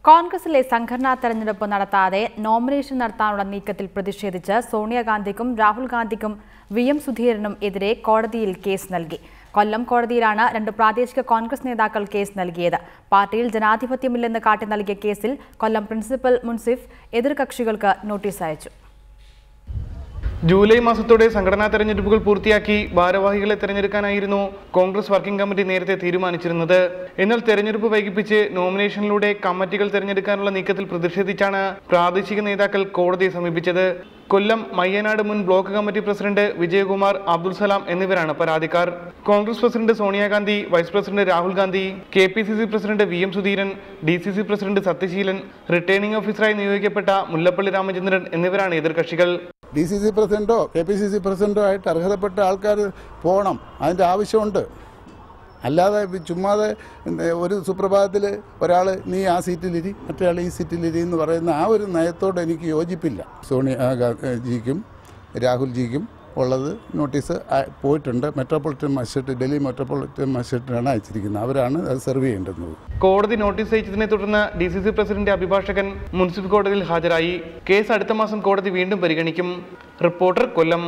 കോൺഗ്രസിലെ സംഘടനാ തെരഞ്ഞെടുപ്പ് നടത്താതെ നോമിനേഷൻ നടത്താനുള്ള നീക്കത്തിൽ പ്രതിഷേധിച്ച് സോണിയാഗാന്ധിക്കും രാഹുൽ ഗാന്ധിക്കും വി.എം. സുധീരനും എതിരെ കോടതിയിൽ കേസ് നൽകി. കൊല്ലം കോടതിയിലാണ് രണ്ട് പ്രാദേശിക കോൺഗ്രസ് നേതാക്കൾ കേസ് നൽകിയത്. പാർട്ടിയിൽ ജനാധിപത്യമില്ലെന്ന് കാട്ടി നൽകിയ കേസിൽ കൊല്ലം പ്രിൻസിപ്പൽ മുൻസിഫ് എതിർകക്ഷികൾക്ക് നോട്ടീസ് അയച്ചു. ജൂലൈ മാസത്തോടെ സംഘടനാ തെരഞ്ഞെടുപ്പുകൾ പൂർത്തിയാക്കി ഭാരവാഹികളെ തെരഞ്ഞെടുക്കാനായിരുന്നു കോൺഗ്രസ് വർക്കിംഗ് കമ്മിറ്റി നേരത്തെ തീരുമാനിച്ചിരുന്നത്. എന്നാൽ തെരഞ്ഞെടുപ്പ് വൈകിപ്പിച്ച് നോമിനേഷനിലൂടെ കമ്മിറ്റികൾ തെരഞ്ഞെടുക്കാനുള്ള നീക്കത്തിൽ പ്രതിഷേധിച്ചാണ് പ്രാദേശിക നേതാക്കൾ കോടതിയെ സമീപിച്ചത്. കൊല്ലം മയ്യനാട് മുൻ block committee president Vijayakumar, Abdul Salam എന്നിവരാണ് പരാതിക്കാർ. Congress president Sonia Gandhi, vice president Rahul Gandhi, KPCC president VM. Sudheeran, DCC president Sathyaseelan, returning ഓഫീസറായി നിയോഗിക്കപ്പെട്ട മുല്ലപ്പള്ളി രാമചന്ദ്രൻ എന്നിവരാണ് എതിർകക്ഷികൾ. ഡി.സി.സി പ്രസിഡന്റോ കെ.പി.സി.സി പ്രസിഡന്റോ ആയിട്ട് അർഹതപ്പെട്ട ആൾക്കാർ പോകണം, അതിൻ്റെ ആവശ്യമുണ്ട്. അല്ലാതെ ചുമ്മാതെ ഒരു സുപ്രഭാതത്തിൽ ഒരാൾ നീ ആ സീറ്റിലിരി മറ്റേ ഈ സീറ്റിലിരി എന്ന് പറയുന്ന ആ ഒരു നയത്തോട് എനിക്ക് യോജിപ്പില്ല. സോണിയാജിക്കും രാഹുൽജിക്കും ഉള്ളത് നോട്ടീസ് പോയിട്ടുണ്ട്. മെട്രോപൊളിറ്റൻ മജിസ്ട്രേറ്റ്, ഡൽഹി മെട്രോപൊളിറ്റൻ മജിസ്ട്രേറ്റിനാണ് അയച്ചിരിക്കുന്നത്. അവരാണ് അത് സെർവ് ചെയ്യേണ്ടത്. കോടതി നോട്ടീസ് അയച്ചതിനെ തുടർന്ന് ഡി.സി.സി പ്രസിഡന്റ് അഭിഭാഷകൻ മുൻസിഫ് കോടതിയിൽ ഹാജരായി. കേസ് അടുത്ത മാസം കോടതി വീണ്ടും പരിഗണിക്കും. റിപ്പോർട്ടർ, കൊല്ലം.